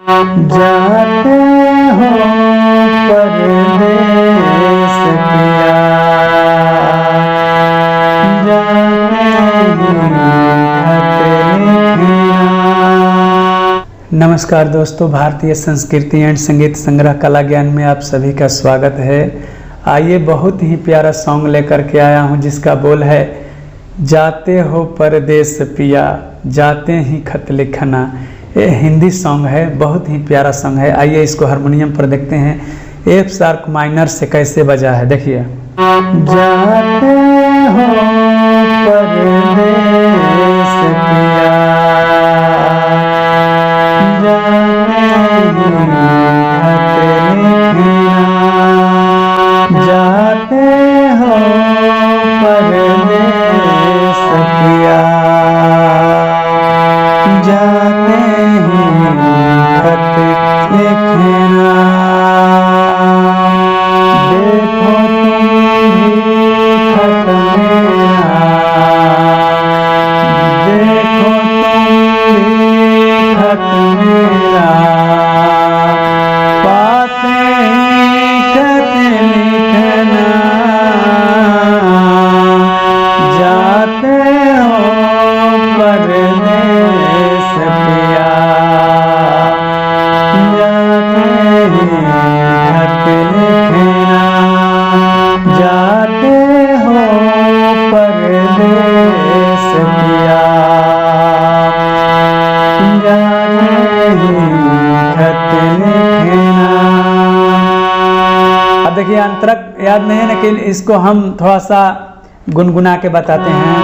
जाते हो परदेस पिया, नमस्कार दोस्तों, भारतीय संस्कृति एंड संगीत संग्रह कला ज्ञान में आप सभी का स्वागत है। आइए बहुत ही प्यारा सॉन्ग लेकर के आया हूँ जिसका बोल है जाते हो परदेस पिया, जाते ही खत लिखना। ये हिंदी सॉन्ग है, बहुत ही प्यारा सॉन्ग है। आइए इसको हारमोनियम पर देखते हैं एफ शार्प माइनर से कैसे बजा है, देखिए। जाते हो परदेस पिया, जाते हो परदेस पिया, जाते ही खत लिखना। देखो तुम भी खत मेरा, देखो तुम भी खत मेरा, पाते ही खत लिखना। जाते हो परदेस पिया, जाते ही खत लिखना। जाते हो परदेस पिया, जाते ही खत लिखना। अब देखिए, अंतरक याद नहीं है, लेकिन इसको हम थोड़ा सा गुनगुना के बताते हैं।